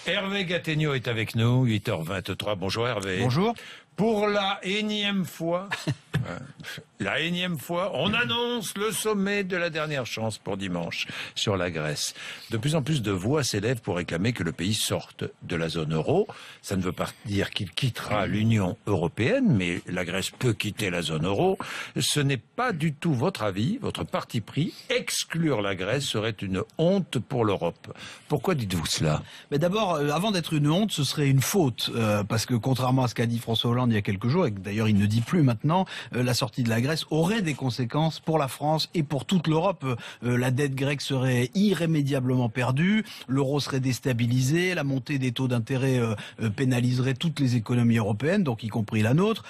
Hervé Gattegno est avec nous, 8h23. Bonjour Hervé. Bonjour. Pour la énième fois, on annonce le sommet de la dernière chance pour dimanche sur la Grèce. De plus en plus de voix s'élèvent pour réclamer que le pays sorte de la zone euro. Ça ne veut pas dire qu'il quittera l'Union européenne, mais la Grèce peut quitter la zone euro. Ce n'est pas du tout votre avis, votre parti pris. Exclure la Grèce serait une honte pour l'Europe. Pourquoi dites-vous cela? Mais d'abord, avant d'être une honte, ce serait une faute, parce que contrairement à ce qu'a dit François Hollande il y a quelques jours, et que d'ailleurs il ne dit plus maintenant, la sortie de la Grèce aurait des conséquences pour la France et pour toute l'Europe. La dette grecque serait irrémédiablement perdue, l'euro serait déstabilisé, la montée des taux d'intérêt pénaliserait toutes les économies européennes, donc y compris la nôtre.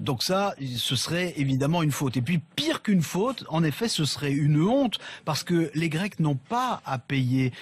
Donc ça, ce serait évidemment une faute. Et puis pire qu'une faute, en effet, ce serait une honte, parce que les Grecs n'ont pas à payer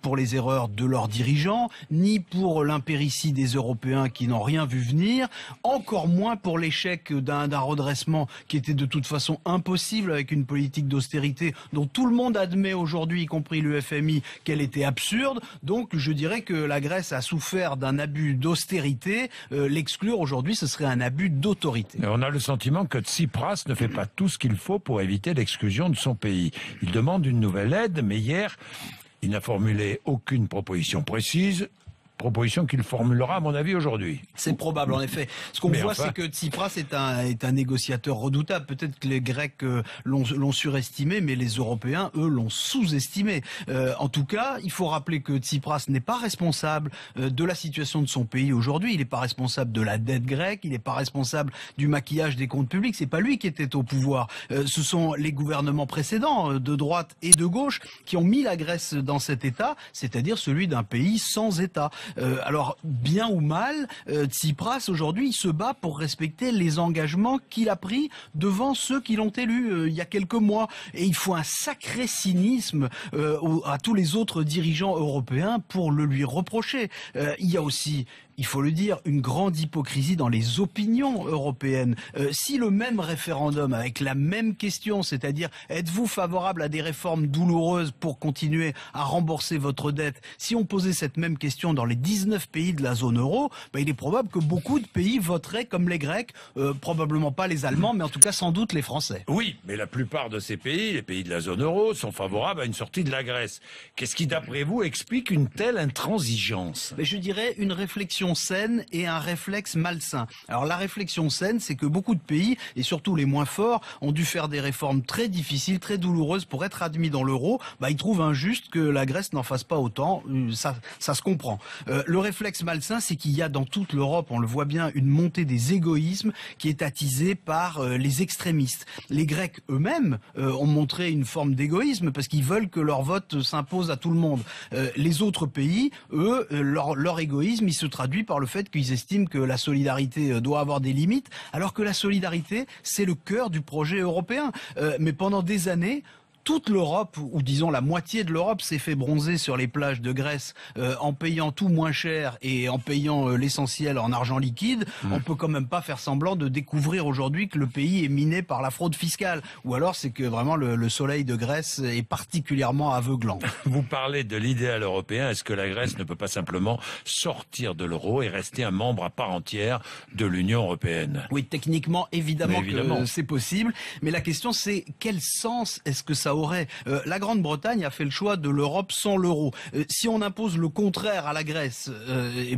pour les erreurs de leurs dirigeants, ni pour l'impéritie des Européens qui n'ont rien vu venir, encore moins pour l'échec d'un redressement qui était de toute façon impossible avec une politique d'austérité dont tout le monde admet aujourd'hui, y compris le FMI, qu'elle était absurde. Donc je dirais que la Grèce a souffert d'un abus d'austérité. L'exclure aujourd'hui, ce serait un abus d'autorité. On a le sentiment que Tsipras ne fait pas tout ce qu'il faut pour éviter l'exclusion de son pays. Il demande une nouvelle aide, mais hier, il n'a formulé aucune proposition précise. Proposition qu'il formulera, à mon avis, aujourd'hui. C'est probable, en effet. Ce qu'on voit, c'est que Tsipras est un négociateur redoutable. Peut-être que les Grecs l'ont surestimé, mais les Européens, eux, l'ont sous-estimé. En tout cas, il faut rappeler que Tsipras n'est pas responsable de la situation de son pays aujourd'hui. Il n'est pas responsable de la dette grecque. Il n'est pas responsable du maquillage des comptes publics. C'est pas lui qui était au pouvoir. Ce sont les gouvernements précédents, de droite et de gauche, qui ont mis la Grèce dans cet état, c'est-à-dire celui d'un pays sans État. Alors, bien ou mal, Tsipras, aujourd'hui, il se bat pour respecter les engagements qu'il a pris devant ceux qui l'ont élu il y a quelques mois. Et il faut un sacré cynisme à tous les autres dirigeants européens pour le lui reprocher. Il y a aussi, il faut le dire, une grande hypocrisie dans les opinions européennes. Si le même référendum, avec la même question, c'est-à-dire êtes-vous favorable à des réformes douloureuses pour continuer à rembourser votre dette, si on posait cette même question dans les 19 pays de la zone euro, il est probable que beaucoup de pays voteraient comme les Grecs, probablement pas les Allemands, mais en tout cas sans doute les Français. Oui, mais la plupart de ces pays, les pays de la zone euro, sont favorables à une sortie de la Grèce. Qu'est-ce qui, d'après vous, explique une telle intransigeance? Je dirais une réflexion saine et un réflexe malsain. Alors la réflexion saine, c'est que beaucoup de pays, et surtout les moins forts, ont dû faire des réformes très difficiles, très douloureuses pour être admis dans l'euro. Ils trouvent injuste que la Grèce n'en fasse pas autant. Ça se comprend. Le réflexe malsain, c'est qu'il y a dans toute l'Europe, on le voit bien, une montée des égoïsmes qui est attisée par les extrémistes. Les Grecs eux-mêmes ont montré une forme d'égoïsme parce qu'ils veulent que leur vote s'impose à tout le monde. Les autres pays, eux, leur égoïsme, il se traduit par le fait qu'ils estiment que la solidarité doit avoir des limites, alors que la solidarité, c'est le cœur du projet européen. Mais pendant des années, toute l'Europe, ou disons la moitié de l'Europe, s'est fait bronzer sur les plages de Grèce en payant tout moins cher et en payant l'essentiel en argent liquide. On peut quand même pas faire semblant de découvrir aujourd'hui que le pays est miné par la fraude fiscale. Ou alors c'est que vraiment le soleil de Grèce est particulièrement aveuglant. Vous parlez de l'idéal européen. Est-ce que la Grèce ne peut pas simplement sortir de l'euro et rester un membre à part entière de l'Union européenne? Oui, techniquement, évidemment que c'est possible. Mais la question c'est quel sens est-ce que ça aurait? La Grande-Bretagne a fait le choix de l'Europe sans l'euro. Si on impose le contraire à la Grèce,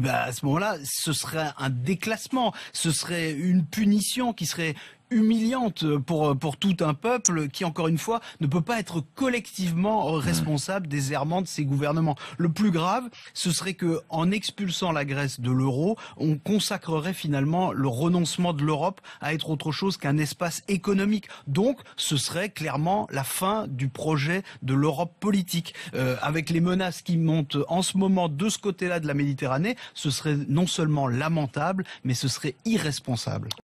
à ce moment-là, ce serait un déclassement, ce serait une punition qui serait humiliante pour tout un peuple qui, encore une fois, ne peut pas être collectivement responsable des errements de ses gouvernements. Le plus grave, ce serait que, en expulsant la Grèce de l'euro, on consacrerait finalement le renoncement de l'Europe à être autre chose qu'un espace économique. Donc, ce serait clairement la fin du projet de l'Europe politique. Avec les menaces qui montent en ce moment de ce côté-là de la Méditerranée, ce serait non seulement lamentable, mais ce serait irresponsable.